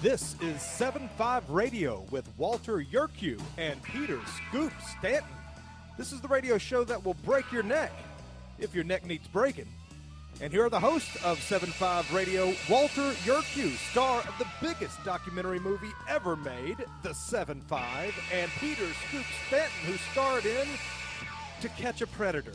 This is 7-5 Radio with Walter Yerkew and Peter Scoop Stanton. This is the radio show that will break your neck if your neck needs breaking. And here are the hosts of 7-5 Radio, Walter Yerkew, star of the biggest documentary movie ever made, The 7-5, and Peter Scoop Stanton, who starred in To Catch a Predator.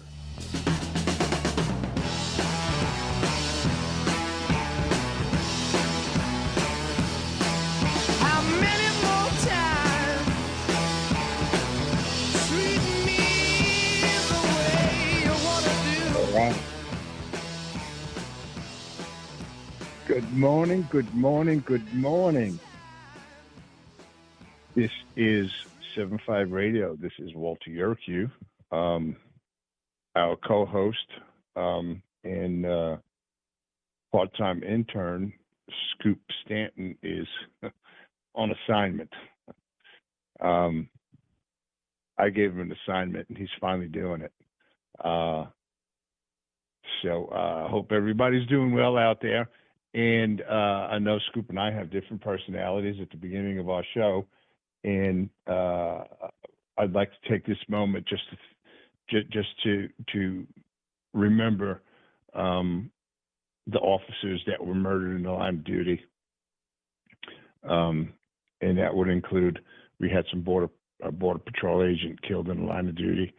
Good morning, good morning, good morning. This is 7-5 Radio. This is Walter Yerkew, our co-host and part-time intern, Scoop Stanton, is on assignment. I gave him an assignment, and he's finally doing it. So I hope everybody's doing well out there. And I know Scoop and I have different personalities at the beginning of our show, and I'd like to take this moment just to remember the officers that were murdered in the line of duty, and that would include we had some border patrol agent killed in the line of duty,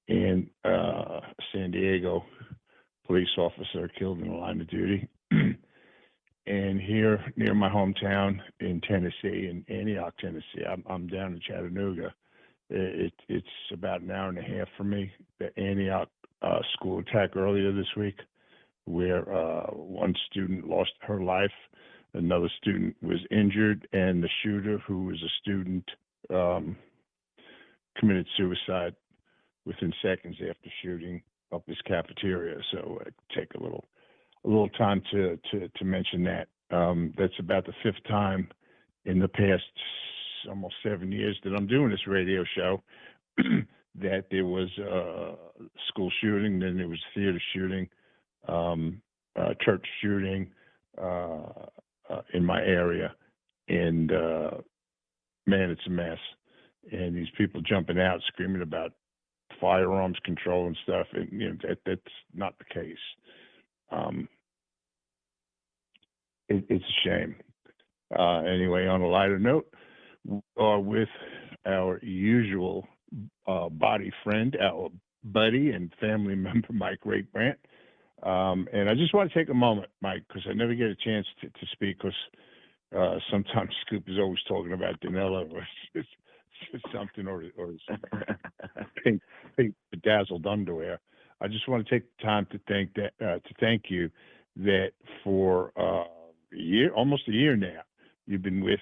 and San Diego police officer killed in the line of duty. And here near my hometown in Tennessee, in Antioch, Tennessee, I'm down in Chattanooga. It's about an hour and a half from me. The Antioch school attack earlier this week, where one student lost her life, another student was injured, and the shooter, who was a student, committed suicide within seconds after shooting up his cafeteria. So I take a little time to mention that. That's about the fifth time in the past almost 7 years that I'm doing this radio show that there was a school shooting, then there was theater shooting, church shooting in my area, and man, it's a mess. And these people jumping out screaming about firearms control and stuff, and that's not the case. It's a shame. Anyway, on a lighter note, we are with our usual body friend, our buddy and family member, Mike Rakebrandt. And I just want to take a moment, Mike, because I never get a chance to speak, because sometimes Scoop is always talking about Danila or something, or pink bedazzled underwear. I just want to take the time to thank you that for almost a year now, you've been with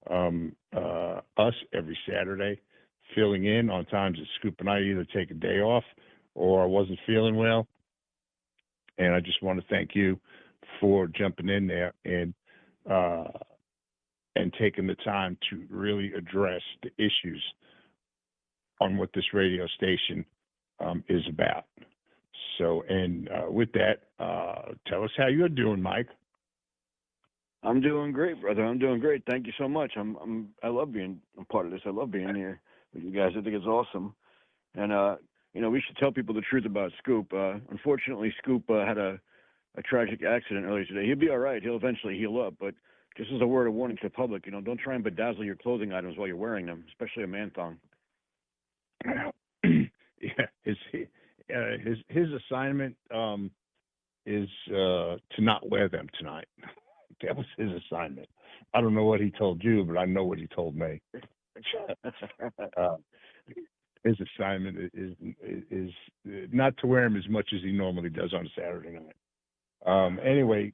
us every Saturday, filling in on times that Scoop and I either take a day off or I wasn't feeling well. And I just want to thank you for jumping in there and taking the time to really address the issues on what this radio station is about. So, and with that, tell us how you're doing, Mike. I'm doing great, brother. I'm doing great. Thank you so much. I love being a part of this. I love being here with you guys. I think it's awesome. And we should tell people the truth about Scoop. Unfortunately, Scoop had a tragic accident earlier today. He'll be all right. He'll eventually heal up. But just as a word of warning to the public, don't try and bedazzle your clothing items while you're wearing them, especially a man thong. Yeah, his assignment is to not wear them tonight. That was his assignment. I don't know what he told you, but I know what he told me. His assignment is not to wear them as much as he normally does on a Saturday night. Anyway,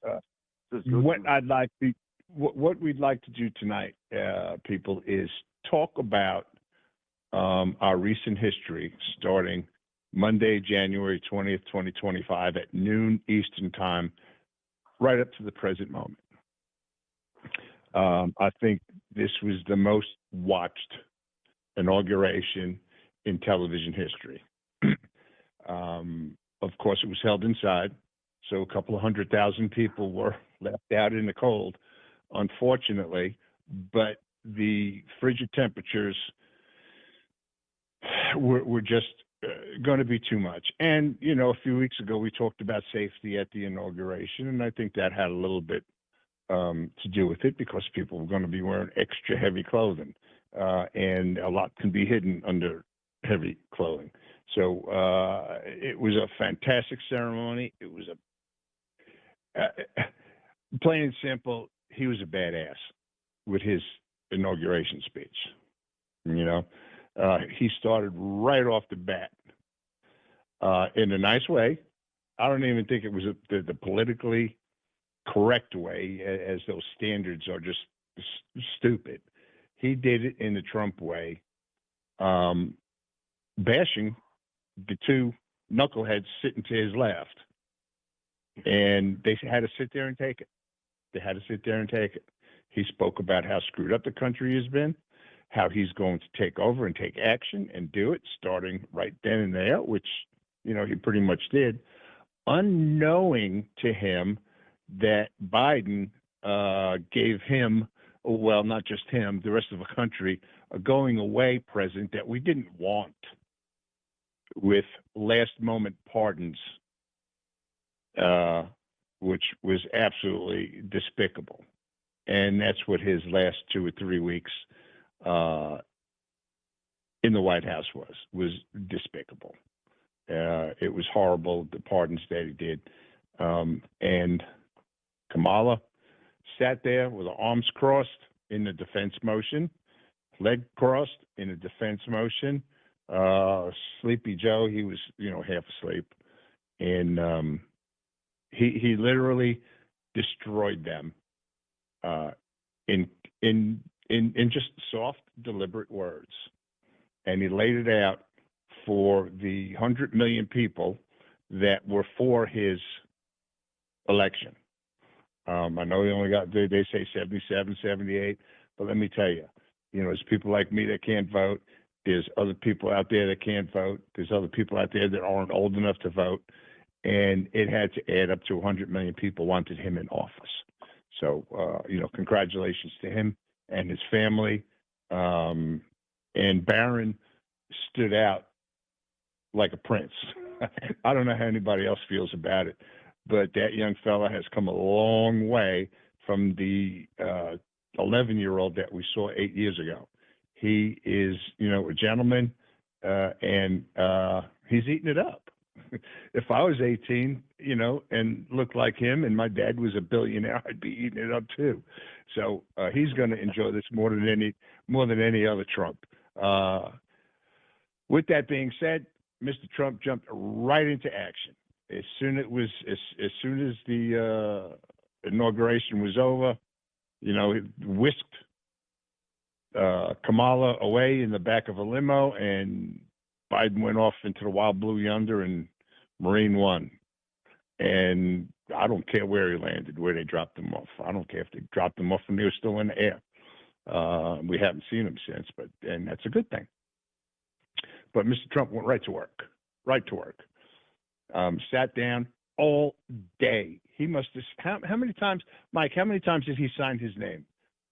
what we'd like to do tonight, people, is talk about our recent history, starting Monday, January 20th, 2025 at noon Eastern time, right up to the present moment. I think this was the most watched inauguration in television history. Of course, it was held inside, so a couple of 100,000 people were left out in the cold unfortunately, but the frigid temperatures were just going to be too much. And, a few weeks ago, we talked about safety at the inauguration, and I think that had a little bit to do with it because people were going to be wearing extra heavy clothing, and a lot can be hidden under heavy clothing. So it was a fantastic ceremony. It was plain and simple. He was a badass with his inauguration speech. He started right off the bat in a nice way. I don't even think it was the politically correct way, as those standards are just stupid. He did it in the Trump way, bashing the two knuckleheads sitting to his left. And they had to sit there and take it. He spoke about how screwed up the country has been, how he's going to take over and take action and do it starting right then and there, which, he pretty much did, unknowing to him that Biden gave him, well, not just him, the rest of the country, a going away present that we didn't want, with last moment pardons, which was absolutely despicable. And that's what his last 2 or 3 weeks in the White House was despicable. It was horrible, the pardons that he did. And Kamala sat there with her arms crossed in the defense motion, leg crossed in a defense motion. Sleepy Joe, he was, half asleep. And he literally destroyed them in just soft, deliberate words. And he laid it out for the 100 million people that were for his election. I know he only got, they say 77, 78, but let me tell you, there's people like me that can't vote. There's other people out there that can't vote. There's other people out there that aren't old enough to vote. And it had to add up to 100 million people wanted him in office. So, congratulations to him and his family. And Barron stood out like a prince. I don't know how anybody else feels about it, but that young fella has come a long way from the 11-year-old that we saw 8 years ago. He is, a gentleman, and he's eating it up. If I was 18, and looked like him, and my dad was a billionaire, I'd be eating it up too. So he's going to enjoy this more than any other Trump. With that being said, Mr. Trump jumped right into action. As soon as the inauguration was over, he whisked Kamala away in the back of a limo, and Biden went off into the wild blue yonder, and Marine One. And I don't care where he landed, where they dropped him off. I don't care if they dropped him off and he was still in the air. We haven't seen him since, and that's a good thing. But Mr. Trump went right to work. Sat down all day. He must have, how many times, Mike, how many times did he sign his name?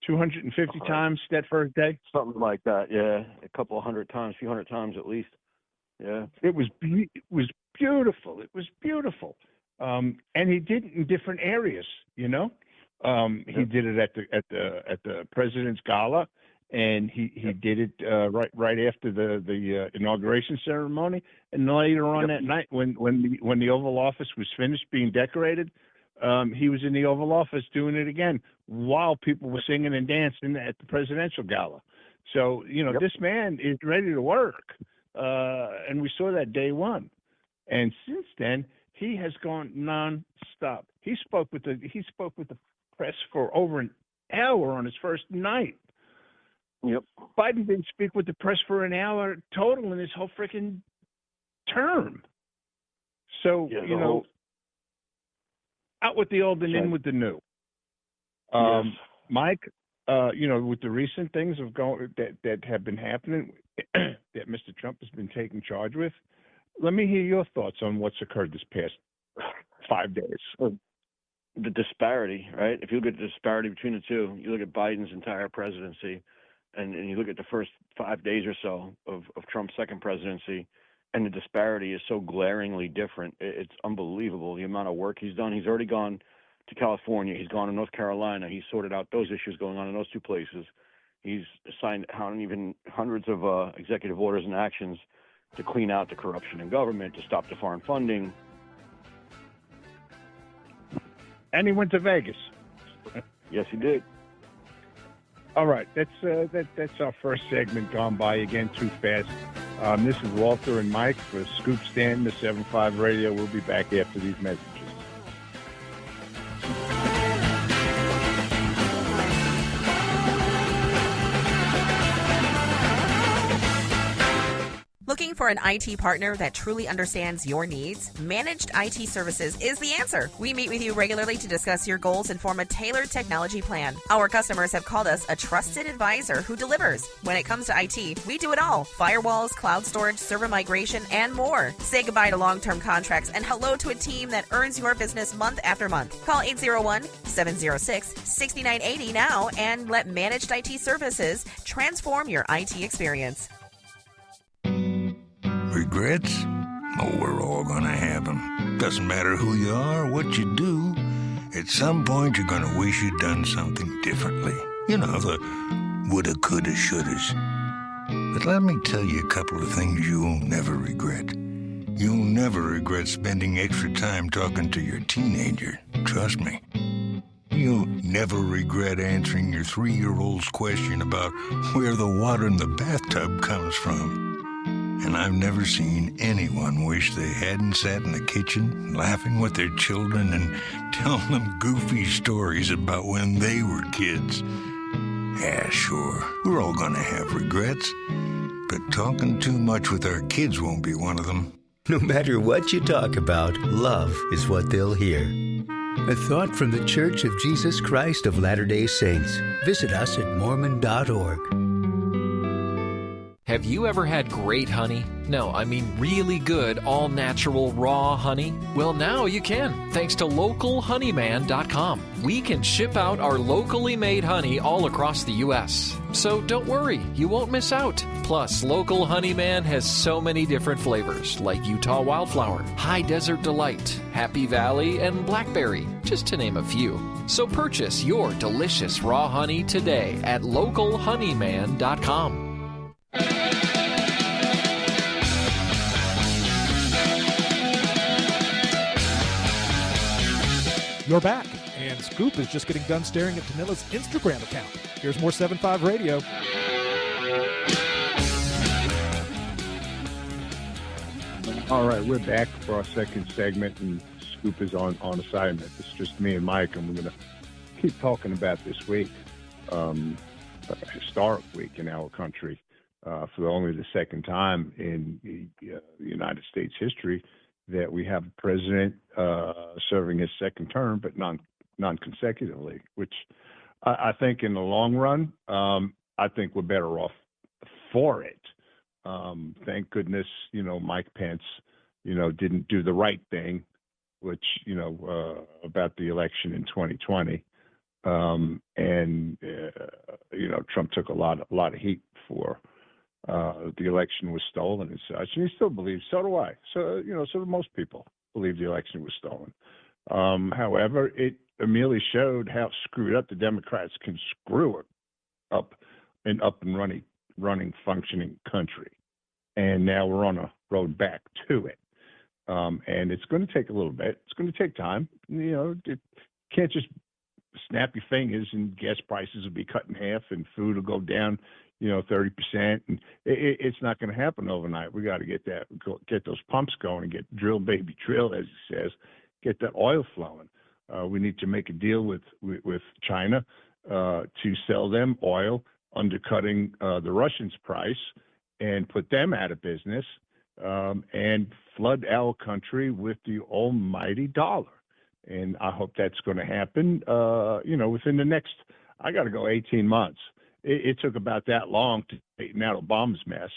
250 times that first day? Something like that, yeah. A couple of hundred times, a few hundred times at least. Yeah. It was beautiful. It was beautiful. And he did it in different areas, He did it at the president's gala, and he did it right after the inauguration ceremony, and later on that night when the Oval Office was finished being decorated, he was in the Oval Office doing it again while people were singing and dancing at the presidential gala. So this man is ready to work, and we saw that day one, and since then he has gone nonstop. He spoke with the press for over an hour on his first night. Yep. Biden didn't speak with the press for an hour total in his whole freaking term. So, out with the old and in with the new. Yes. Mike, with the recent things that have been happening that Mr. Trump has been taking charge with, let me hear your thoughts on what's occurred this past 5 days. the disparity, right? If you look at the disparity between the two, you look at Biden's entire presidency, and you look at the first 5 days or so of Trump's second presidency, and the disparity is so glaringly different. It's unbelievable the amount of work he's done. He's already gone to California. He's gone to North Carolina. He's sorted out those issues going on in those two places. He's signed even hundreds of executive orders and actions to clean out the corruption in government, to stop the foreign funding. And he went to Vegas. Yes, he did. All right, that's our first segment gone by again too fast. This is Walter and Mike for Scoop Stanton, the 7.5 Radio. We'll be back after these messages. Looking for an IT partner that truly understands your needs? Managed IT Services is the answer. We meet with you regularly to discuss your goals and form a tailored technology plan. Our customers have called us a trusted advisor who delivers. When it comes to IT, we do it all. Firewalls, cloud storage, server migration, and more. Say goodbye to long-term contracts and hello to a team that earns your business month after month. Call 801-706-6980 now and let Managed IT Services transform your IT experience. Regrets? Oh, we're all gonna have them. Doesn't matter who you are or what you do. At some point, you're gonna wish you'd done something differently. You know, the woulda, coulda, shouldas. But let me tell you a couple of things you'll never regret. You'll never regret spending extra time talking to your teenager. Trust me. You'll never regret answering your 3-year-old's question about where the water in the bathtub comes from. And I've never seen anyone wish they hadn't sat in the kitchen laughing with their children and telling them goofy stories about when they were kids. Yeah, sure, we're all gonna have regrets, but talking too much with our kids won't be one of them. No matter what you talk about, love is what they'll hear. A thought from the Church of Jesus Christ of Latter-day Saints. Visit us at Mormon.org. Have you ever had great honey? No, I mean really good, all-natural, raw honey? Well, now you can, thanks to localhoneyman.com. We can ship out our locally made honey all across the U.S. So don't worry, you won't miss out. Plus, Local Honeyman has so many different flavors, like Utah Wildflower, High Desert Delight, Happy Valley, and Blackberry, just to name a few. So purchase your delicious raw honey today at localhoneyman.com. You're back, and Scoop is just getting done staring at Danila's Instagram account. Here's more 7.5 Radio. All right, we're back for our second segment, and Scoop is on assignment. It's just me and Mike, and we're going to keep talking about this week, a historic week in our country, for only the second time in the United States history that we have a president serving his second term, but non-consecutively, which I think in the long run, I think we're better off for it. Thank goodness, Mike Pence, didn't do the right thing, which, about the election in 2020. Trump took a lot of heat for the election was stolen and such, and he still believes. So do I. So do most people believe the election was stolen. However, it merely showed how screwed up the Democrats can screw it up and running, functioning country. And now we're on a road back to it. And it's going to take a little bit. It's going to take time. You can't just snap your fingers and gas prices will be cut in half and food will go down 30%, and it's not going to happen overnight. We got to get those pumps going and get drill, baby, drill, as he says, get that oil flowing. We need to make a deal with China to sell them oil, undercutting the Russians' price, and put them out of business, and flood our country with the almighty dollar. And I hope that's going to happen, within the next, I got to go 18 months. It took about that long to straighten out Obama's mess.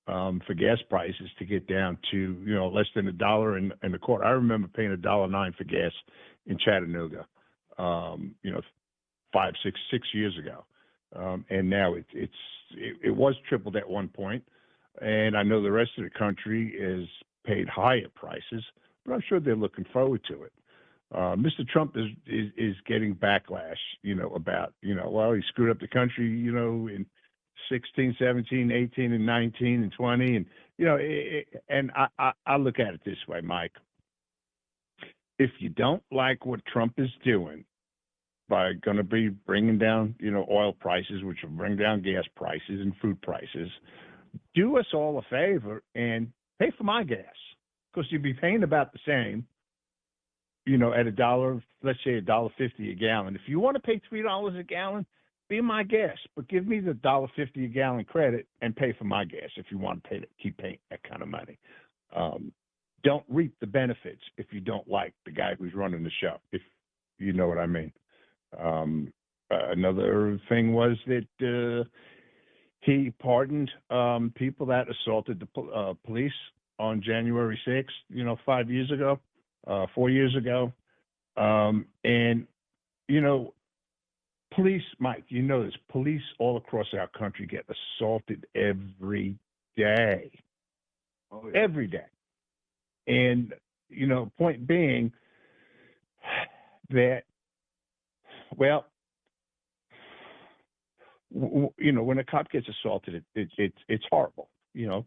for gas prices to get down to, less than $1.25. I remember paying $1.09 for gas in Chattanooga, 6 years ago. And now it was tripled at one point. And I know the rest of the country is paid higher prices, but I'm sure they're looking forward to it. Mr. Trump is getting backlash, about, well, he screwed up the country, in 16, 17, 18, and 19, and 20. And, and I look at it this way, Mike. If you don't like what Trump is doing by going to be bringing down, oil prices, which will bring down gas prices and food prices, do us all a favor and pay for my gas, because you'd be paying about the same, at $1, let's say $1.50 a gallon. If you want to pay $3 a gallon, be my guest, but give me the $1.50 a gallon credit and pay for my gas if you want to keep paying that kind of money. Don't reap the benefits if you don't like the guy who's running the show, if you know what I mean. Another thing was that he pardoned people that assaulted the police on January 6th, 5 years ago, 4 years ago. And, police, Mike, this, police all across our country get assaulted every day. Oh, yeah. Every day. And, point being that, well, when a cop gets assaulted, it's horrible.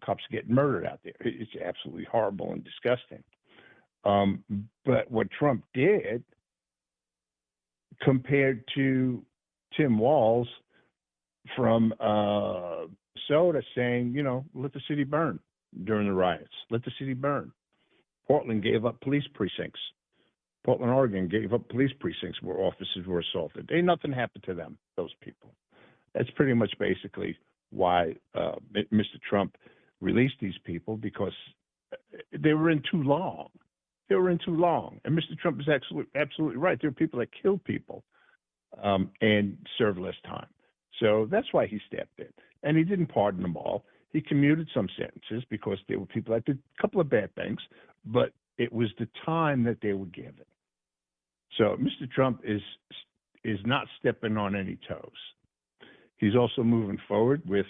Cops get murdered out there. It's absolutely horrible and disgusting. But what Trump did, compared to Tim Walz from Soda saying, let the city burn during the riots, let the city burn. Portland gave up police precincts. Portland, Oregon gave up police precincts where officers were assaulted. Ain't nothing happened to them, those people. That's pretty much basically why Mr. Trump released these people, because they were in too long. They were in too long. And Mr. Trump is absolutely right. There are people that kill people and serve less time. So that's why he stepped in. And he didn't pardon them all. He commuted some sentences because there were people that did a couple of bad things, but it was the time that they were given. So Mr. Trump is not stepping on any toes. He's also moving forward with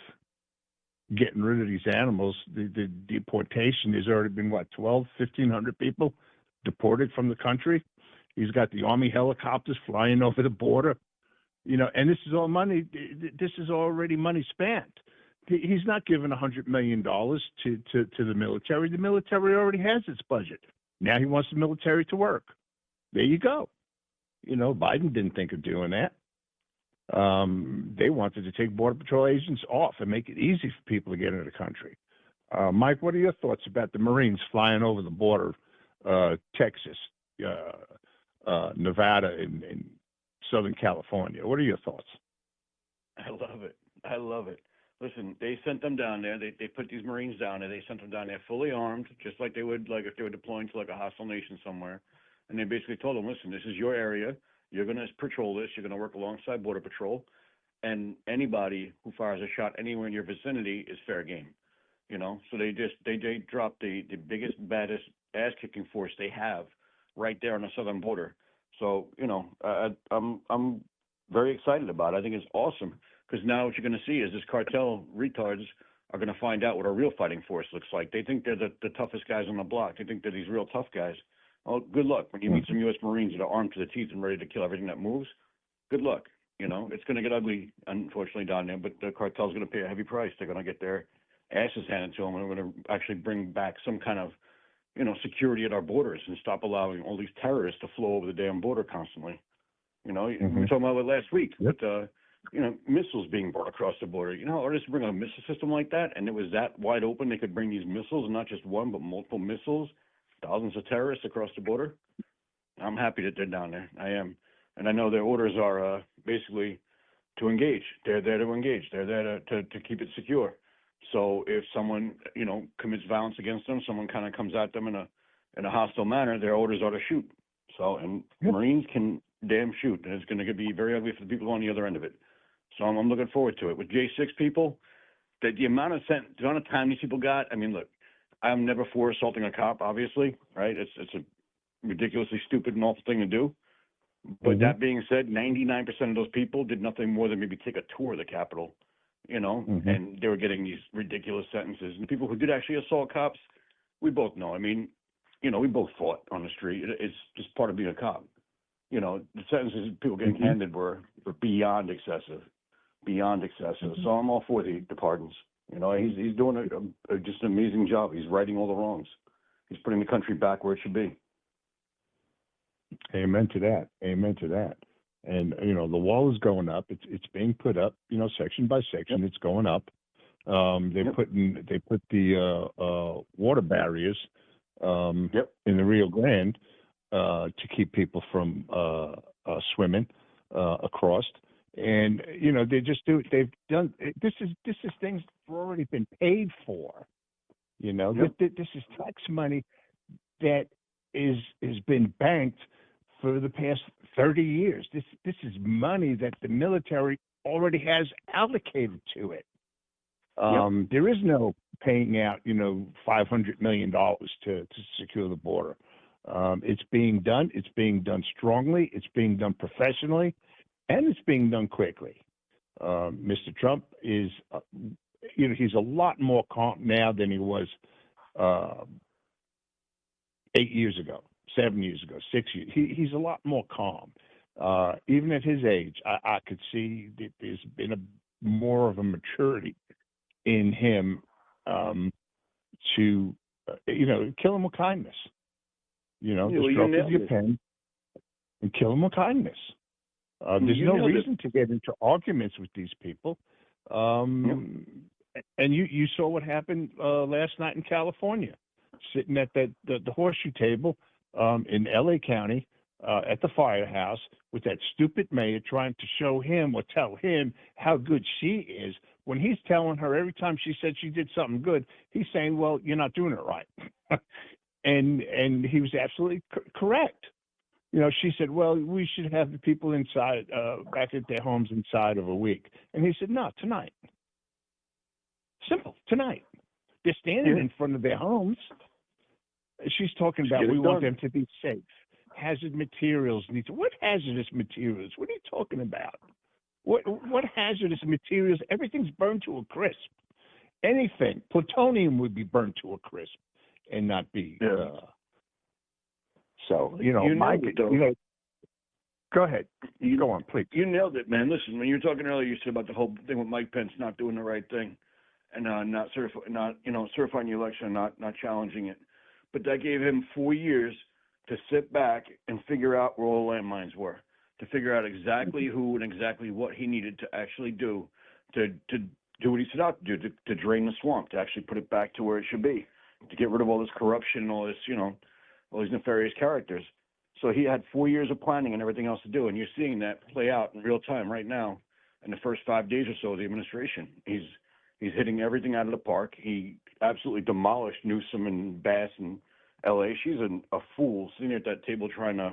getting rid of these animals. The deportation has already been, 1,500 people deported from the country. He's got the Army helicopters flying over the border, and this is all money. This is already money spent. He's not giving $100 million to the military. The military already has its budget. Now he wants the military to work. There you go. Biden didn't think of doing that. They wanted to take Border Patrol agents off and make it easy for people to get into the country. Mike, what are your thoughts about the Marines flying over the border, Texas, Nevada, and Southern California? What are your thoughts? I love it. Listen, they sent them down there. They put these Marines down there. They sent them down there fully armed, just like they would, if they were deploying to a hostile nation somewhere. And they basically told them, listen, this is your area. You're going to patrol this. You're going to work alongside Border Patrol. And anybody who fires a shot anywhere in your vicinity is fair game. So they dropped the biggest, baddest ass-kicking force they have right there on the southern border. So, I'm very excited about it. I think it's awesome, because now what you're going to see is this cartel retards are going to find out what a real fighting force looks like. They think they're the toughest guys on the block. They think they're these real tough guys. Oh, good luck when you meet some U.S. Marines that are armed to the teeth and ready to kill everything that moves. Good luck. It's going to get ugly, unfortunately, down there, but the cartel's going to pay a heavy price. They're going to get their asses handed to them, and we're going to actually bring back some kind of, security at our borders and stop allowing all these terrorists to flow over the damn border constantly. We were talking about it last week with, missiles being brought across the border. Or just bring a missile system like that, and it was that wide open, they could bring these missiles, and not just one, but multiple missiles, thousands of terrorists across the border. I'm happy that they're down there. I am. And I know their orders are basically to engage. They're there to engage. They're there to keep it secure. So if someone, commits violence against them, someone kind of comes at them in a hostile manner, their orders are to shoot. So, and Marines can damn shoot, and it's going to be very ugly for the people on the other end of it. So I'm looking forward to it. With J6 people, the amount of time these people got. I mean, look, I'm never for assaulting a cop, obviously, right? It's a ridiculously stupid and awful thing to do. But that being said, 99% of those people did nothing more than maybe take a tour of the Capitol, and they were getting these ridiculous sentences. And the people who did actually assault cops, we both know. I mean, we both fought on the street. It's just part of being a cop. The sentences people getting handed were beyond excessive. So I'm all for the pardons. He's doing just an amazing job. He's righting all the wrongs. He's putting the country back where it should be. Amen to that. And the wall is going up. It's being put up. Section by section, it's going up. They put the water barriers in the Rio Grande to keep people from swimming across. And they just do. They've done. This is things that have already been paid for. This is tax money that has been banked for the past 30 years. This is money that the military already has allocated to it. There is no paying out, $500 million to secure the border. It's being done. It's being done strongly. It's being done professionally, and it's being done quickly. Mr. Trump is, he's a lot more calm now than he was 8 years ago, 7 years ago, 6 years. He's a lot more calm. Even at his age, I could see that there's been more of a maturity in him to, kill him with kindness. Just drop with your pen and kill him with kindness. There's no reason to get into arguments with these people. And you saw what happened last night in California, sitting at the horseshoe table in L.A. County at the firehouse with that stupid mayor trying to show him or tell him how good she is, when he's telling her every time she said she did something good, he's saying, well, you're not doing it right. and he was absolutely correct. She said, well, we should have the people inside, back at their homes inside of a week. And he said, no, tonight. Simple, tonight. They're standing in front of their homes. She's talking about we want them to be safe. Hazard materials. What hazardous materials? What are you talking about? What hazardous materials? Everything's burned to a crisp. Anything. Plutonium would be burned to a crisp and not be. So, Mike, go ahead. Go on, please. You nailed it, man. Listen, when you were talking earlier, you said about the whole thing with Mike Pence not doing the right thing and not certifying the election, not challenging it. But that gave him 4 years to sit back and figure out where all the landmines were, to figure out exactly who and exactly what he needed to actually do to do what he set out to do, to drain the swamp, to actually put it back to where it should be, to get rid of all this corruption and all this, all these nefarious characters. So he had 4 years of planning and everything else to do, and you're seeing that play out in real time right now in the first 5 days or so of the administration. He's hitting everything out of the park. He absolutely demolished Newsom and Bass in L.A. She's a fool sitting at that table trying to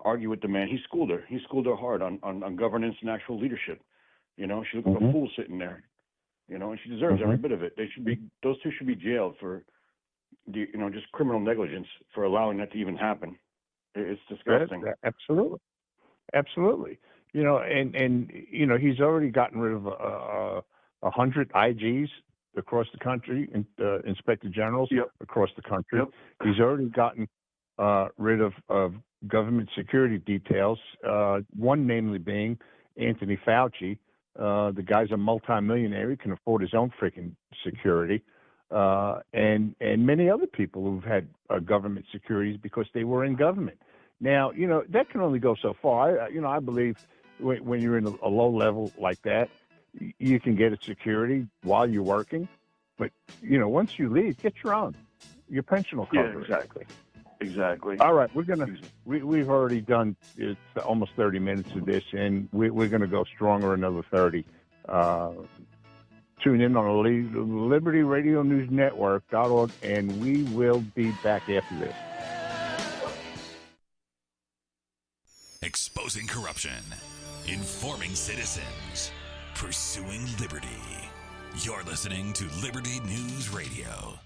argue with the man. He schooled her. He schooled her hard on governance and actual leadership. She looked like a fool sitting there. And she deserves every bit of it. Those two should be jailed for just criminal negligence for allowing that to even happen. It's disgusting. Absolutely. And he's already gotten rid of 100 IGs across the country, and inspector generals across the country. He's already gotten rid of government security details, one namely being Anthony Fauci. The guy's a multimillionaire. He can afford his own freaking security. And many other people who've had government securities because they were in government. Now, that can only go so far. I believe when you're in a low level like that, you can get a security while you're working. But, once you leave, get your own. Your pension will cover it. Exactly. All right, we've already done almost 30 minutes of this, and we're going to go stronger another 30. Tune in on the Liberty Radio News Network.org, and we will be back after this. Exposing corruption, informing citizens, pursuing liberty. You're listening to Liberty News Radio.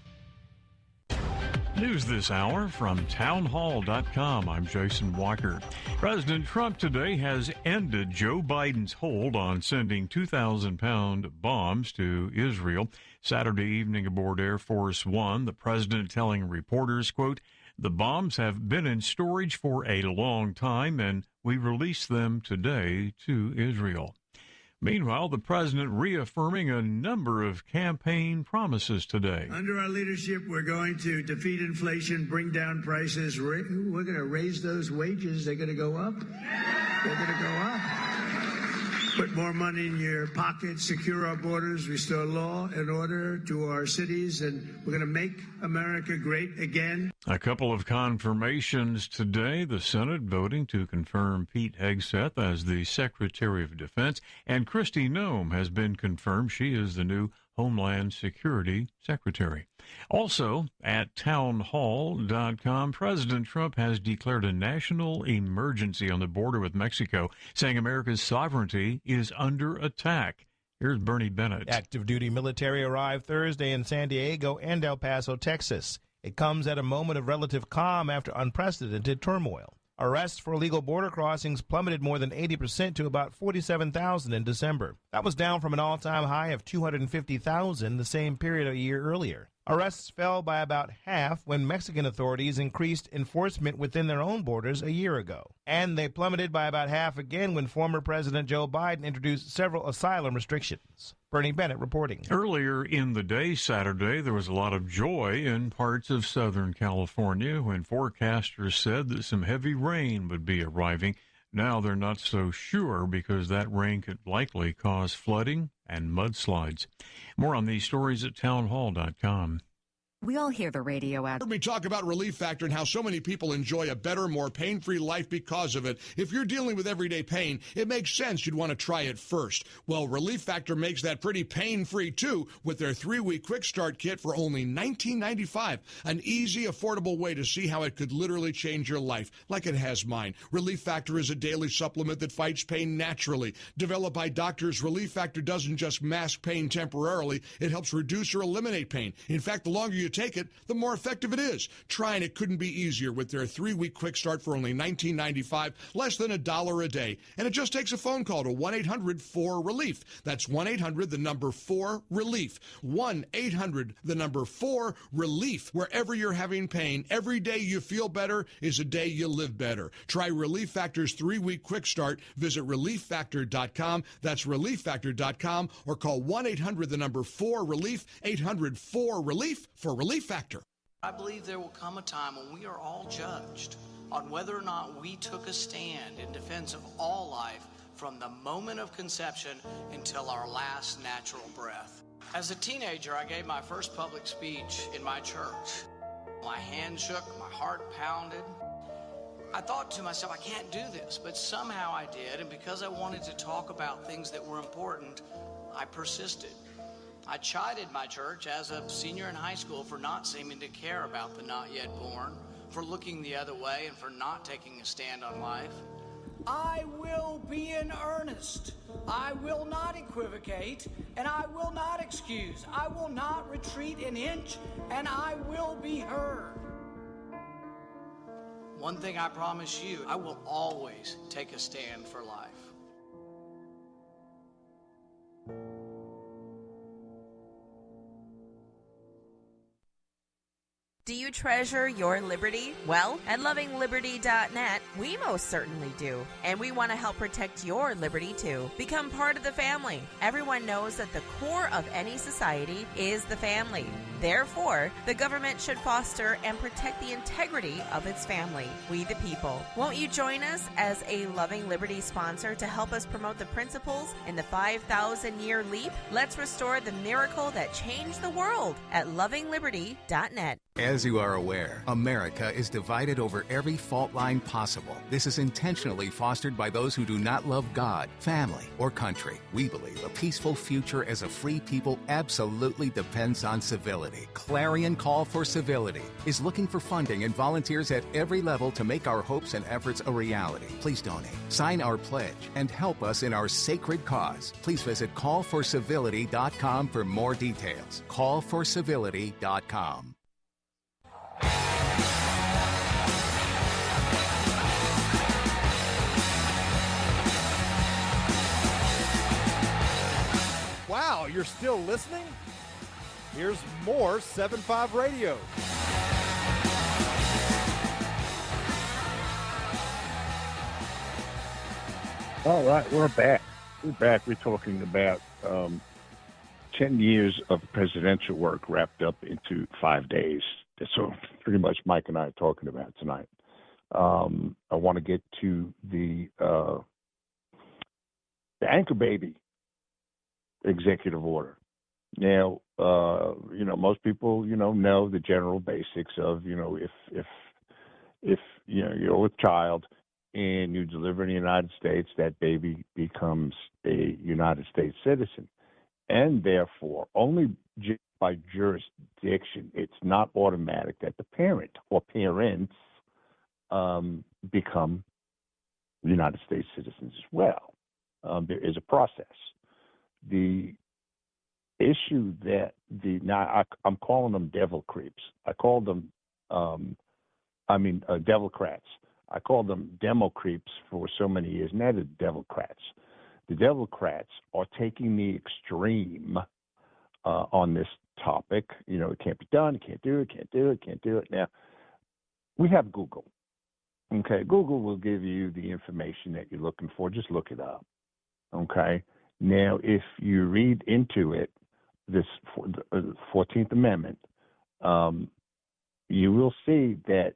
News this hour from townhall.com. I'm Jason Walker. President Trump today has ended Joe Biden's hold on sending 2,000-pound bombs to Israel. Saturday evening aboard Air Force One, the president telling reporters, quote, "The bombs have been in storage for a long time, and we released them today to Israel." Meanwhile, the president reaffirming a number of campaign promises today. Under our leadership, we're going to defeat inflation, bring down prices. We're going to raise those wages. They're going to go up. They're going to go up. Put more money in your pocket, secure our borders, restore law and order to our cities, and we're going to make America great again. A couple of confirmations today. The Senate voting to confirm Pete Hegseth as the Secretary of Defense, and Kristi Noem has been confirmed. She is the new Homeland Security Secretary. Also, at townhall.com, President Trump has declared a national emergency on the border with Mexico, saying America's sovereignty is under attack. Here's Bernie Bennett. Active duty military arrived Thursday in San Diego and El Paso, Texas. It comes at a moment of relative calm after unprecedented turmoil. Arrests for illegal border crossings plummeted more than 80% to about 47,000 in December. That was down from an all-time high of 250,000 the same period a year earlier. Arrests fell by about half when Mexican authorities increased enforcement within their own borders a year ago. And they plummeted by about half again when former President Joe Biden introduced several asylum restrictions. Bernie Bennett reporting. Earlier in the day Saturday, there was a lot of joy in parts of Southern California when forecasters said that some heavy rain would be arriving. Now they're not so sure because that rain could likely cause flooding and mudslides. More on these stories at townhall.com. We all hear the radio ad. We talk about Relief Factor and how so many people enjoy a better, more pain-free life because of it. If you're dealing with everyday pain, it makes sense you'd want to try it first. Well, Relief Factor makes that pretty pain-free, too, with their 3-week quick start kit for only $19.95. An easy, affordable way to see how it could literally change your life, like it has mine. Relief Factor is a daily supplement that fights pain naturally. Developed by doctors, Relief Factor doesn't just mask pain temporarily. It helps reduce or eliminate pain. In fact, the longer you take it, the more effective it is. Trying it couldn't be easier with their 3-week quick start for only $19.95, less than $1 a day. And it just takes a phone call to 1-800-4RELIEF. That's 1-800-4RELIEF. 1-800-4RELIEF. Wherever you're having pain, every day you feel better is a day you live better. Try Relief Factor's 3-week quick start. Visit ReliefFactor.com. That's ReliefFactor.com, or call 1-800-4RELIEF. 800-4RELIEF for Relief Factor. I believe there will come a time when we are all judged on whether or not we took a stand in defense of all life from the moment of conception until our last natural breath. As a teenager, I gave my first public speech in my church. My hand shook, my heart pounded. I thought to myself, I can't do this, but somehow I did, and because I wanted to talk about things that were important, I persisted. I chided my church as a senior in high school for not seeming to care about the not yet born, for looking the other way, and for not taking a stand on life. I will be in earnest. I will not equivocate, and I will not excuse. I will not retreat an inch, and I will be heard. One thing I promise you, I will always take a stand for life. Do you treasure your liberty? Well, at lovingliberty.net, we most certainly do. And we want to help protect your liberty, too. Become part of the family. Everyone knows that the core of any society is the family. Therefore, the government should foster and protect the integrity of its family, we the people. Won't you join us as a Loving Liberty sponsor to help us promote the principles in the 5,000-year leap? Let's restore the miracle that changed the world at lovingliberty.net. As you are aware, America is divided over every fault line possible. This is intentionally fostered by those who do not love God, family, or country. We believe a peaceful future as a free people absolutely depends on civility. civility. Clarion Call for Civility is looking for funding and volunteers at every level to make our hopes and efforts a reality. Please donate, sign our pledge, and help us in our sacred cause. Please visit callforcivility.com for more details. Callforcivility.com. Wow, you're still listening? Here's more 7.5 Radio. All right, we're back. We're talking about 10 years of presidential work wrapped up into 5 days. So pretty much Mike and I are talking about tonight. I want to get to the anchor baby executive order. Now, most people, know the general basics of, if you're with child and you deliver in the United States, that baby becomes a United States citizen. And therefore, only by jurisdiction, it's not automatic that the parent or parents become United States citizens as well. There is a process. The issue that I'm calling them devil creeps. I call them, Democrats. I called them demo creeps for so many years, and that is Democrats. The Democrats are taking the extreme on this topic. It can't be done, can't do it. Now, we have Google. Okay, Google will give you the information that you're looking for. Just look it up. Okay? Now, if you read into it, this 14th Amendment, you will see that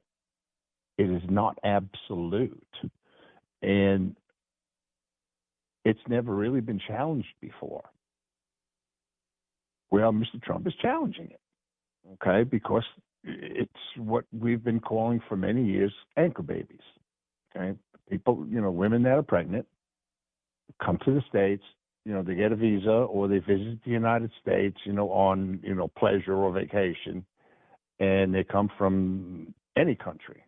it is not absolute. And it's never really been challenged before. Well, Mr. Trump is challenging it, okay, because it's what we've been calling for many years anchor babies, okay? People, women that are pregnant come to the States, they get a visa or they visit the United States, on, pleasure or vacation, and they come from any country.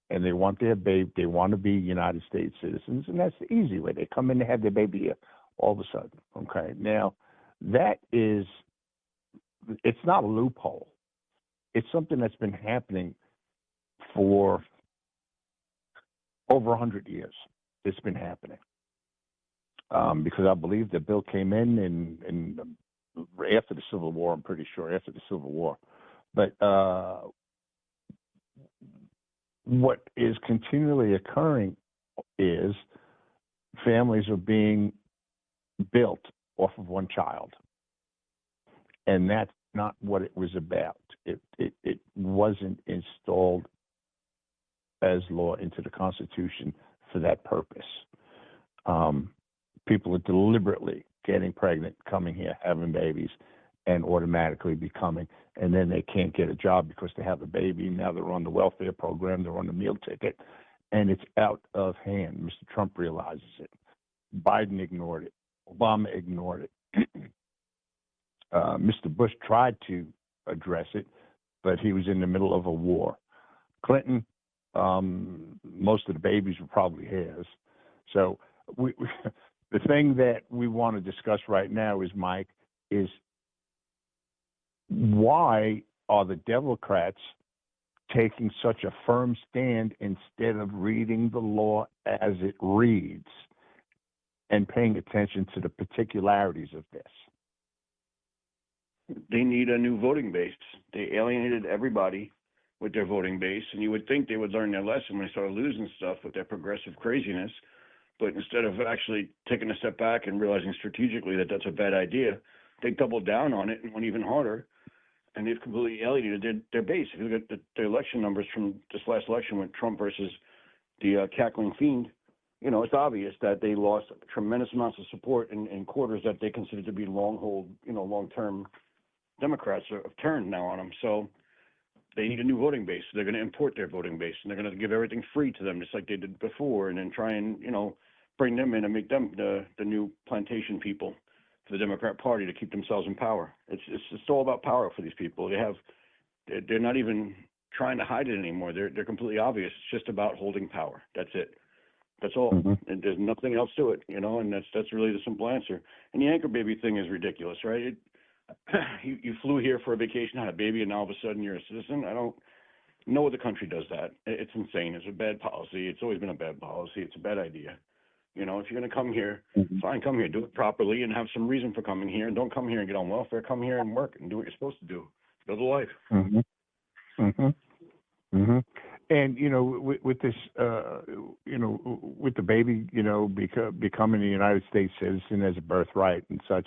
And they want their baby, they want to be United States citizens, and that's the easy way. They come in to have their baby here all of a sudden. Okay. Now, it's not a loophole. It's something that's been happening for over 100 years. It's been happening. Because I believe the bill came in after the Civil War, I'm pretty sure, after the Civil War. But what is continually occurring is families are being built off of one child. And that's not what it was about. It wasn't installed as law into the Constitution for that purpose. People are deliberately getting pregnant, coming here, having babies, and automatically becoming, and then they can't get a job because they have a baby. Now they're on the welfare program, they're on the meal ticket, and it's out of hand. Mr. Trump realizes it. Biden ignored it. Obama ignored it. Mr. Bush tried to address it, but he was in the middle of a war. Clinton, most of the babies were probably his. So the thing that we want to discuss right now is, Mike, is why are the Democrats taking such a firm stand instead of reading the law as it reads and paying attention to the particularities of this? They need a new voting base. They alienated everybody with their voting base, and you would think they would learn their lesson when they started losing stuff with their progressive craziness. But instead of actually taking a step back and realizing strategically that that's a bad idea, they doubled down on it and went even harder, and they've completely alienated their base. If you look at the election numbers from this last election with Trump versus the cackling fiend, it's obvious that they lost tremendous amounts of support in quarters that they consider to be long-term Democrats have turned now on them. So they need a new voting base. They're going to import their voting base, and they're going to give everything free to them, just like they did before, and then try and, bring them in and make them the new plantation people. for the Democrat Party to keep themselves in power. It's all about power for these people. They're not even trying to hide it anymore. They're completely obvious. It's just about holding power. That's it. That's all. And there's nothing else to it, and that's really the simple answer. And the anchor baby thing is ridiculous, right? You flew here for a vacation, had a baby, and now all of a sudden you're a citizen. I don't know other country does that. It's insane. It's a bad policy. It's always been a bad policy. It's a bad idea. If you're going to come here, fine, come here, do it properly, and have some reason for coming here. And don't come here and get on welfare. Come here and work and do what you're supposed to do. Build a life. And with this, with the baby, becoming a United States citizen as a birthright and such,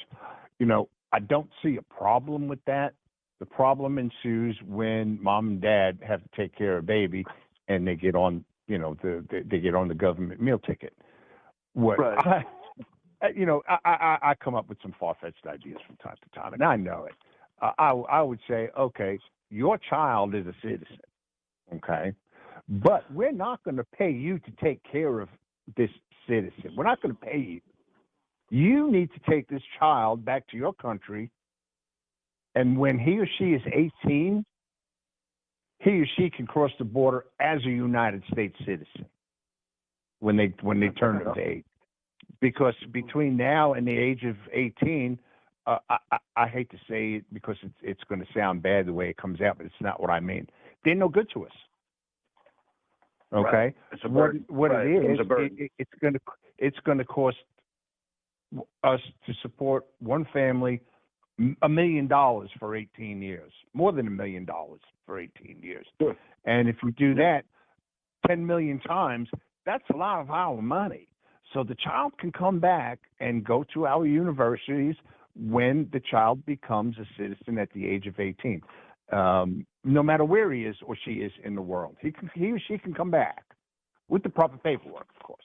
I don't see a problem with that. The problem ensues when mom and dad have to take care of baby, and they get on, they get on the government meal ticket. Right. I come up with some far-fetched ideas from time to time, and I know it. I would say, okay, your child is a citizen, okay, but we're not going to pay you to take care of this citizen. We're not going to pay you. You need to take this child back to your country, and when he or she is 18, he or she can cross the border as a United States citizen when they turn of age. Because between now and the age of 18, I hate to say it because it's going to sound bad the way it comes out, but it's not what I mean. They're no good to us. Okay, right. It's a burden. What right. it is, it's going to cost us to support one family $1 million for 18 years, more than $1 million for 18 years. Sure. And if you do that 10 million times, that's a lot of our money. So the child can come back and go to our universities when the child becomes a citizen at the age of 18. No matter where he is or she is in the world, he or she can come back with the proper paperwork, of course.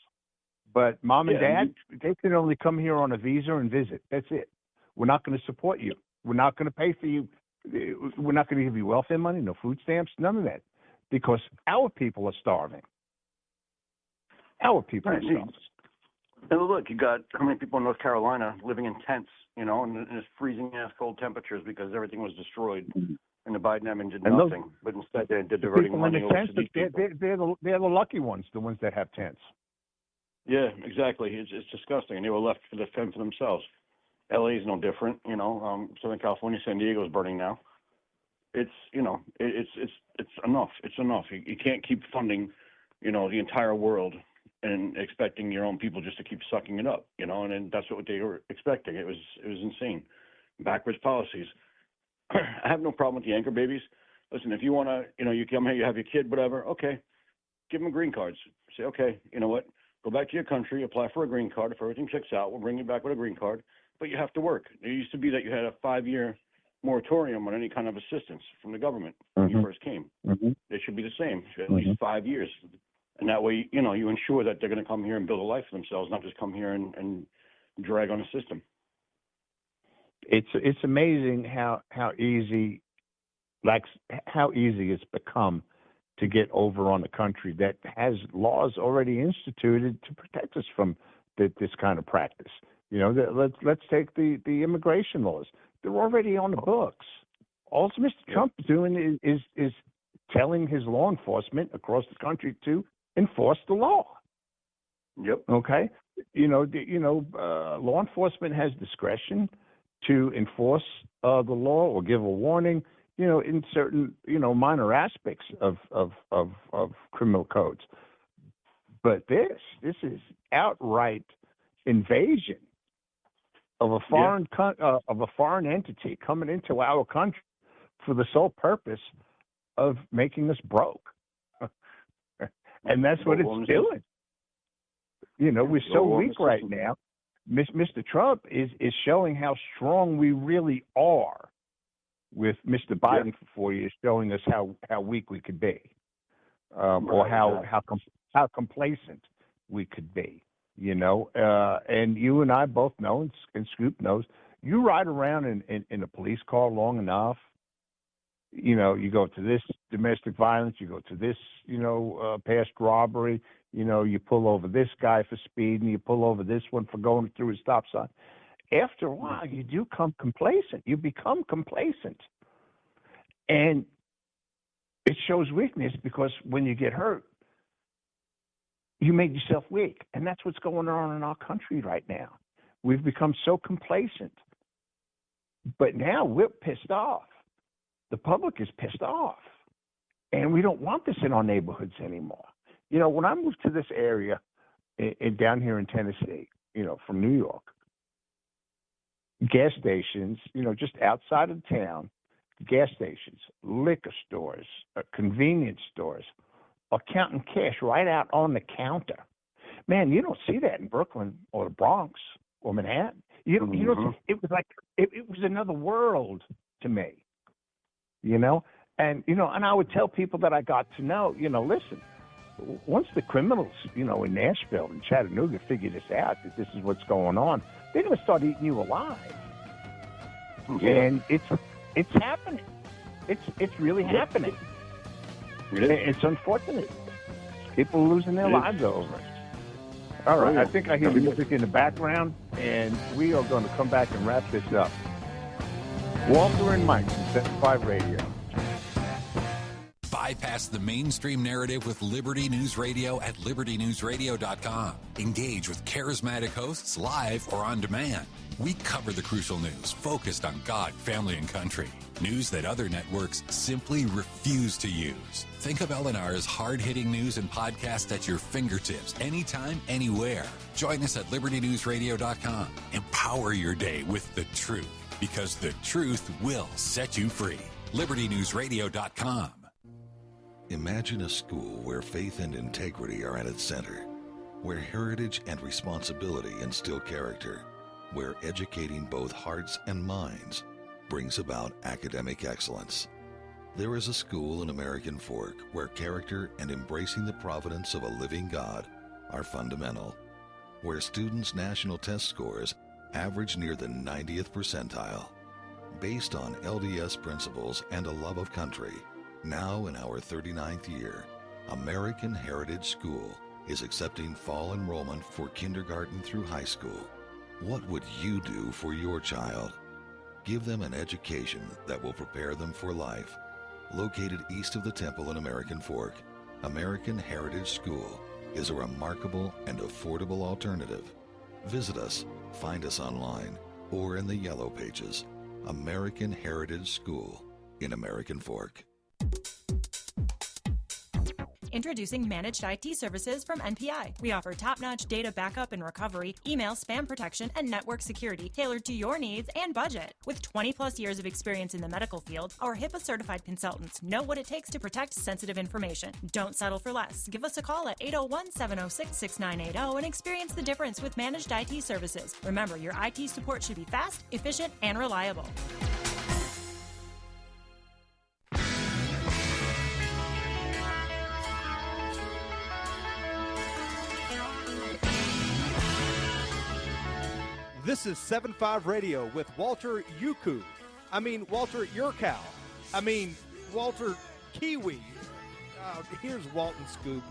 But mom and dad, they can only come here on a visa and visit. That's it. We're not going to support you. We're not going to pay for you. We're not going to give you welfare money, no food stamps, none of that, because our people are starving. Our people are starving. And look, you got how many people in North Carolina living in tents, in this freezing-ass cold temperatures because everything was destroyed, and the Biden admin did nothing. But instead, they did diverting money over to these people. They're the lucky ones, the ones that have tents. Yeah, exactly. It's disgusting, and they were left to defend for themselves. LA is no different, Southern California, San Diego is burning now. It's it's enough. It's enough. You can't keep funding, the entire world and expecting your own people just to keep sucking it up, and that's what they were expecting. It was insane. Backwards policies. I have no problem with the anchor babies. Listen, if you want to, you come here, you have your kid, whatever, okay, give them green cards. Say, okay, you know what? Go back to your country, apply for a green card. If everything checks out, we'll bring you back with a green card. But you have to work. It used to be that you had a 5-year moratorium on any kind of assistance from the government when you first came. It should be the same, at least 5 years. And that way, you ensure that they're going to come here and build a life for themselves, not just come here and drag on a system. It's amazing how easy it's become to get over on a country that has laws already instituted to protect us from this kind of practice. Let's take the immigration laws. They're already on the books. All Mr. Trump is doing is telling his law enforcement across the country to enforce the law. Yep. Okay. Law enforcement has discretion to enforce the law or give a warning, in certain, minor aspects of criminal codes. But this is outright invasion of a foreign entity coming into our country for the sole purpose of making us broke. And that's what it's doing. We're so weak right now. Mr. Trump is showing how strong we really are, with Mr. Biden for 4 years showing us how weak we could be, or how complacent we could be. And you and I both know, and Scoop knows, you ride around in a police car long enough, you go to this domestic violence, you go to this, past robbery, you pull over this guy for speed, and you pull over this one for going through a stop sign. after a while, you do come complacent. You become complacent. And it shows weakness because when you get hurt, you make yourself weak. And that's what's going on in our country right now. We've become so complacent. But now we're pissed off. The public is pissed off. And we don't want this in our neighborhoods anymore. You know, when I moved to this area down here in Tennessee, you know, from New York, gas stations, you know, just outside of town, gas stations, liquor stores, convenience stores are counting cash right out on the counter. Man, you don't see that in Brooklyn or the Bronx or Manhattan. You don't. It was like it was another world to me, you know. And you know, and I would tell people that I got to know, you know, listen, once the criminals, you know, in Nashville and Chattanooga figure this out, that this is what's going on, they're going to start eating you alive. Yeah. And it's happening. It's really happening. It's unfortunate. People are losing their lives over it. All right, I think I hear the music in the background, and we are going to come back and wrap this up. Walter and Mike from 75 Radio. Bypass the mainstream narrative with Liberty News Radio at libertynewsradio.com. Engage with charismatic hosts live or on demand. We cover the crucial news focused on God, family, and country. News that other networks simply refuse to use. Think of LNR's hard-hitting news and podcast at your fingertips, anytime, anywhere. Join us at libertynewsradio.com. Empower your day with the truth, because the truth will set you free. libertynewsradio.com. Imagine a school where faith and integrity are at its center, where heritage and responsibility instill character, where educating both hearts and minds brings about academic excellence. There is a school in American Fork where character and embracing the providence of a living God are fundamental, where students' national test scores average near the 90th percentile. Based on LDS principles and a love of country, now in our 39th year, American Heritage School is accepting fall enrollment for kindergarten through high school. What would you do for your child? Give them an education that will prepare them for life. Located east of the temple in American Fork, American Heritage School is a remarkable and affordable alternative. Visit us, find us online, or in the yellow pages. American Heritage School in American Fork. Introducing Managed IT Services from NPI. We offer top-notch data backup and recovery, email spam protection, and network security tailored to your needs and budget. With 20-plus years of experience in the medical field, our HIPAA-certified consultants know what it takes to protect sensitive information. Don't settle for less. Give us a call at 801-706-6980 and experience the difference with Managed IT Services. Remember, your IT support should be fast, efficient, and reliable. This is 7.5 Radio with Walter Yuku. I mean, Walter Yurkow. I mean, Walter Kiwi. Here's Walton Scoop.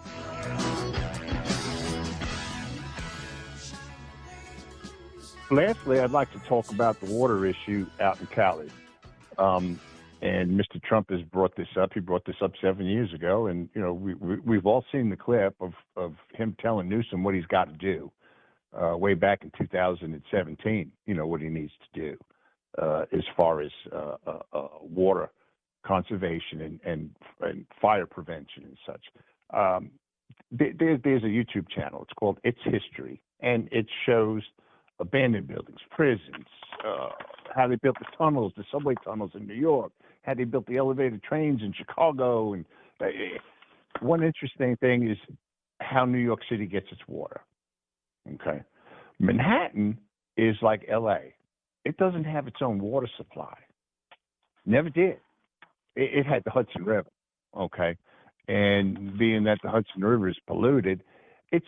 Lastly, I'd like to talk about the water issue out in Cali. And Mr. Trump has brought this up. He brought this up 7 years ago. And, you know, we've all seen the clip of him telling Newsom what he's got to do. Way back in 2017, you know, what he needs to do as far as water conservation and fire prevention and such. There's a YouTube channel. It's called It's History, and it shows abandoned buildings, prisons, how they built the tunnels, the subway tunnels in New York, how they built the elevated trains in Chicago. And one interesting thing is how New York City gets its water. Okay. Manhattan is like L.A. It doesn't have its own water supply. Never did. It had the Hudson River. Okay. And being that the Hudson River is polluted, it's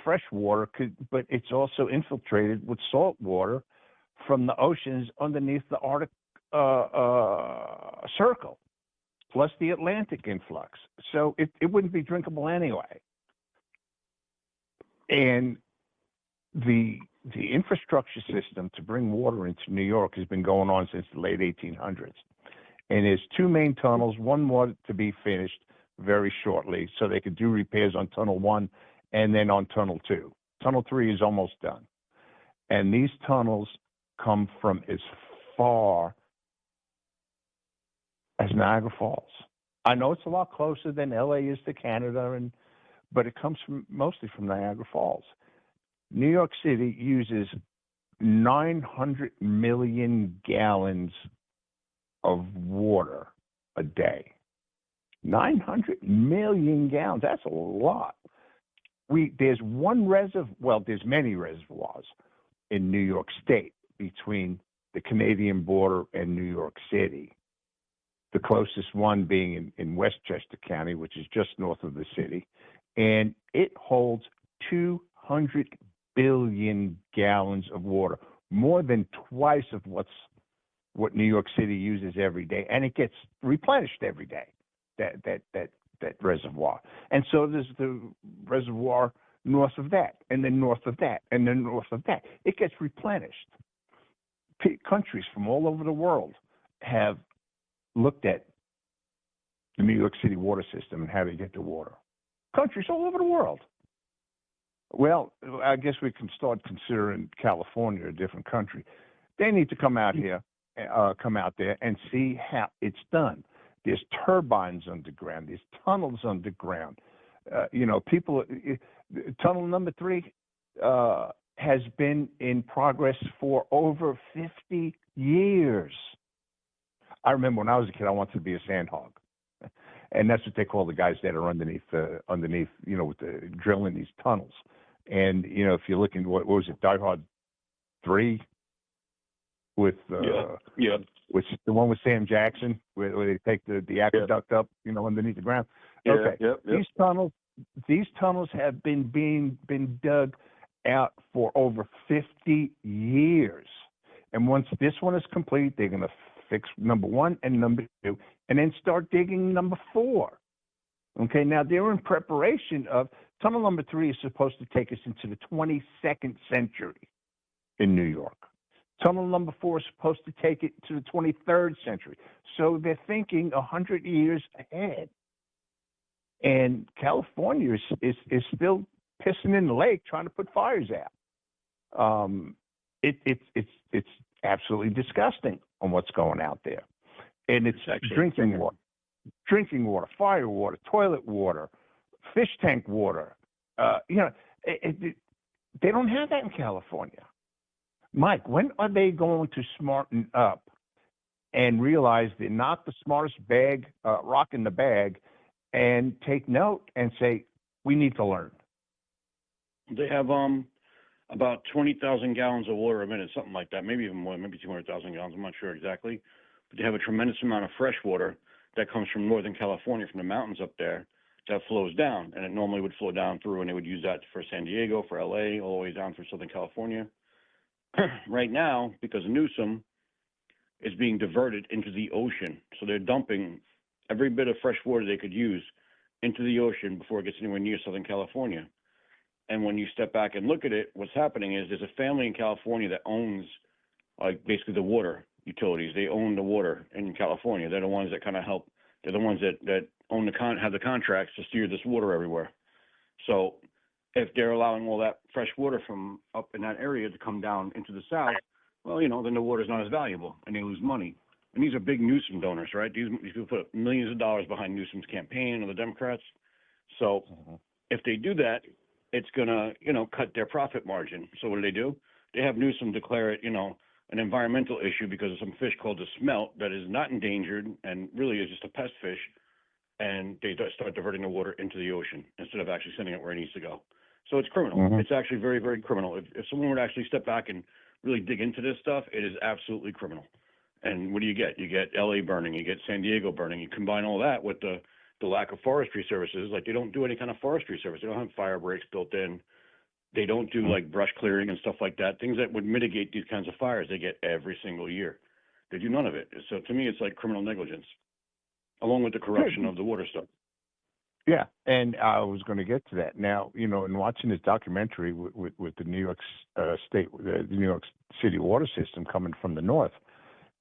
fresh water, but it's also infiltrated with salt water from the oceans underneath the Arctic Circle, plus the Atlantic influx. So it wouldn't be drinkable anyway. And the the infrastructure system to bring water into New York has been going on since the late 1800s. And there's two main tunnels, one more to be finished very shortly so they could do repairs on Tunnel 1 and then on Tunnel 2. Tunnel 3 is almost done. And these tunnels come from as far as Niagara Falls. I know it's a lot closer than LA is to Canada, but it comes mostly from Niagara Falls. New York City uses 900 million gallons of water a day. 900 million gallons. That's a lot. There's many reservoirs in New York State between the Canadian border and New York City. The closest one being in Westchester County, which is just north of the city, and it holds 200 billion gallons of water, more than twice of what New York City uses every day, and it gets replenished every day. That reservoir, and so there's the reservoir north of that, and then north of that, and then north of that. It gets replenished. Countries from all over the world have looked at the New York City water system and how they get the water. Countries all over the world. Well, I guess we can start considering California a different country. They need to come out there and see how it's done. There's turbines underground. There's tunnels underground. Tunnel number 3 has been in progress for over 50 years. I remember when I was a kid, I wanted to be a sandhog. And that's what they call the guys that are underneath, with the drilling these tunnels. And, if you're looking, what was it, Die Hard 3? With which the one with Sam Jackson, where they take the aqueduct up, underneath the ground. Okay. These tunnels have been dug out for over 50 years. And once this one is complete, they're going to fix number 1 and number 2, and then start digging number 4. Okay, now they're in preparation of tunnel number 3 is supposed to take us into the 22nd century in New York. Tunnel number 4 is supposed to take it to the 23rd century. So they're thinking 100 years ahead. And California is still pissing in the lake trying to put fires out. It's absolutely disgusting on what's going out there. And it's drinking water, fire water, toilet water, fish tank water. They don't have that in California. Mike, when are they going to smarten up and realize they're not the smartest rock in the bag, and take note and say, we need to learn? They have about 20,000 gallons of water a minute, something like that, maybe even more, maybe 200,000 gallons, I'm not sure exactly. But they have a tremendous amount of fresh water that comes from Northern California, from the mountains up there, that flows down. And it normally would flow down through, and they would use that for San Diego, for LA, all the way down through Southern California. Right now, because of Newsom, it's being diverted into the ocean. So they're dumping every bit of fresh water they could use into the ocean before it gets anywhere near Southern California. And when you step back and look at it, what's happening is there's a family in California that owns, basically the water utilities. They own the water in California. They're the ones that kind of help. They're the ones that own have the contracts to steer this water everywhere. So if they're allowing all that fresh water from up in that area to come down into the south, well, then the water's not as valuable, and they lose money. And these are big Newsom donors, right? These people put millions of dollars behind Newsom's campaign and the Democrats. So if they do that, it's going to, cut their profit margin. So what do? They have Newsom declare it, an environmental issue because of some fish called the smelt that is not endangered and really is just a pest fish. And they start diverting the water into the ocean instead of actually sending it where it needs to go. So it's criminal. Mm-hmm. It's actually very, very criminal. If someone were to actually step back and really dig into this stuff, it is absolutely criminal. And what do? You get LA burning, you get San Diego burning. You combine all that with the lack of forestry services. Like, they don't do any kind of forestry service. They don't have fire breaks built in. They don't do like brush clearing and stuff like that. Things that would mitigate these kinds of fires, they get every single year. They do none of it. So to me, it's like criminal negligence, along with the corruption of the water stuff. Yeah, and I was going to get to that. Now, in watching this documentary with the New York the New York City water system coming from the north,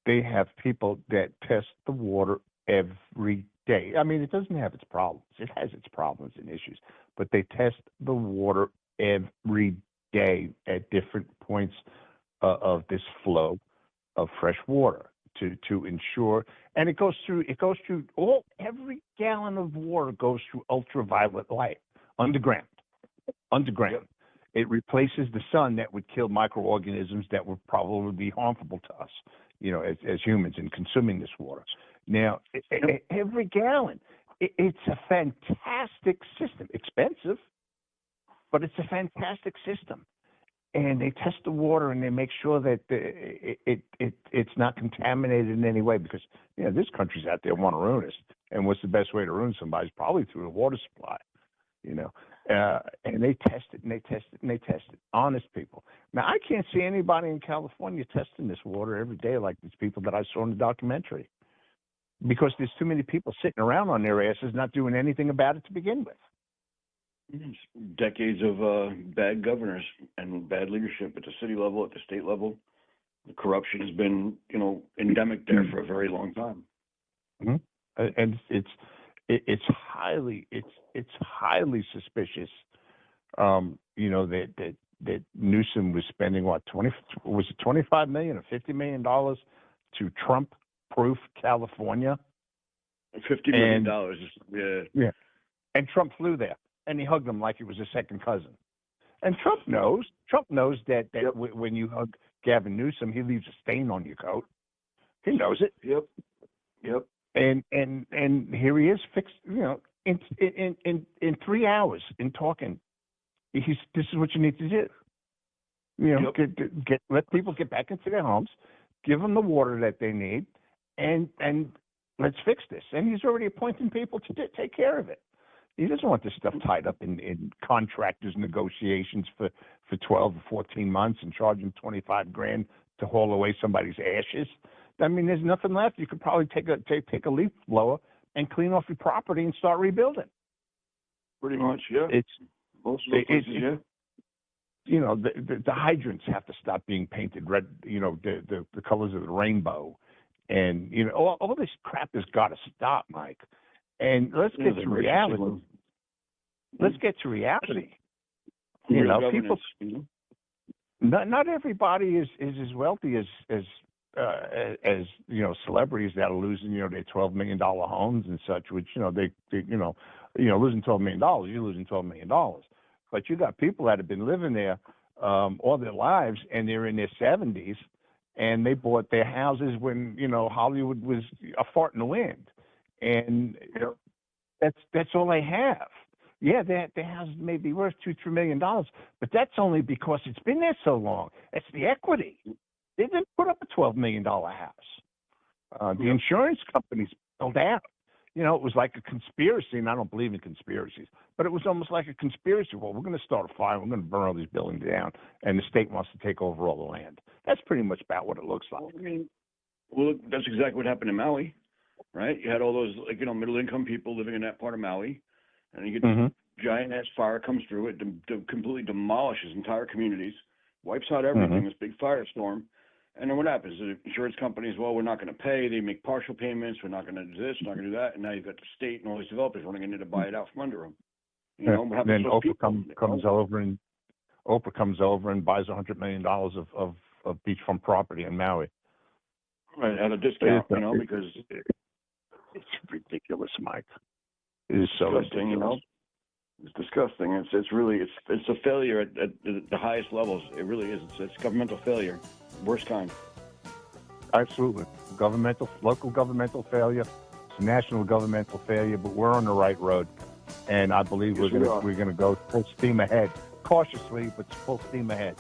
they have people that test the water every day. I mean, it doesn't have its problems. It has its problems and issues, but they test the water every day at different points of this flow of fresh water to ensure, and it goes through every gallon of water goes through ultraviolet light underground. Yep. It replaces the sun that would kill microorganisms that would probably be harmful to us, as humans in consuming this water. Now, every gallon, it's a fantastic system. Expensive, but it's a fantastic system. And they test the water and they make sure that it's not contaminated in any way, because there's countries out there want to ruin us. And what's the best way to ruin somebody? Is probably through the water supply, and they test it and they test it and they test it. Honest people. Now, I can't see anybody in California testing this water every day like these people that I saw in the documentary, because there's too many people sitting around on their asses not doing anything about it to begin with. Decades of bad governors and bad leadership at the city level, at the state level. The corruption has been, endemic there for a very long time. Mm-hmm. And it's highly suspicious. That Newsom was spending $25 million or $50 million to Trump-proof California. $50 million. Yeah. And Trump flew there. And he hugged him like he was a second cousin. And Trump knows that yep. When you hug Gavin Newsom, he leaves a stain on your coat. He knows it. Yep. And here he is fixed. In 3 hours in talking, this is what you need to do. Let people get back into their homes, give them the water that they need, and let's fix this. And he's already appointing people to take care of it. He doesn't want this stuff tied up in contractors' negotiations for 12 or 14 months and charging $25,000 to haul away somebody's ashes. I mean, there's nothing left. You could probably take a leaf blower and clean off your property and start rebuilding. Pretty much, yeah. Most places, yeah. The hydrants have to stop being painted red. The colors of the rainbow, and all this crap has got to stop, Mike. And let's get to reality. Let's get to reality. People. Not everybody is as wealthy as celebrities that are losing their $12 million homes and such. Which they losing $12 million. You're losing $12 million. But you got people that have been living there all their lives, and they're in their 70s, and they bought their houses when Hollywood was a fart in the wind. And that's all they have. Yeah, their house may be worth $2-3 million, but that's only because it's been there so long. It's the equity. They didn't put up a $12 million house. The insurance companies bailed out. It was like a conspiracy, and I don't believe in conspiracies, but it was almost like a conspiracy. Well, we're going to start a fire. We're going to burn all these buildings down, and the state wants to take over all the land. That's pretty much about what it looks like. Well, that's exactly what happened in Maui. Right, you had all those middle-income people living in that part of Maui, and you get this giant-ass fire comes through. It completely demolishes entire communities, wipes out everything. This big firestorm, and then what happens? The insurance companies, well, we're not going to pay. They make partial payments. We're not going to do this. We're not going to do that. And now you've got the state and all these developers running in there to buy it out from under them. And then Oprah comes over and buys $100 million of beachfront property in Maui. Right, at a discount, because. It's ridiculous, Mike. It is so ridiculous. It's disgusting. It's really a failure at the highest levels. It really is. It's governmental failure, worst kind. Absolutely, local governmental failure, it's national governmental failure. But we're on the right road, and I believe we're going to go full steam ahead, cautiously, but full steam ahead.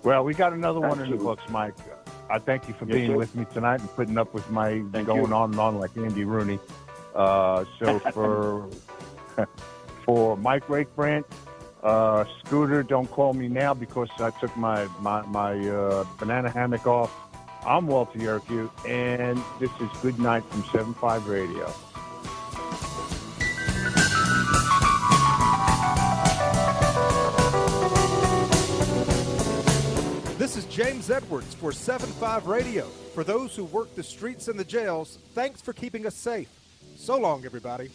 Well, we got another one in the books, Mike. I thank you for being with me tonight and putting up with my going on and on like Andy Rooney. So for Mike Rakebrandt, Scooter, don't call me now because I took my banana hammock off. I'm Walter Yerkew, and this is Good Night from 7.5 Radio. James Edwards for 7-5 Radio. For those who work the streets and the jails, thanks for keeping us safe. So long, everybody.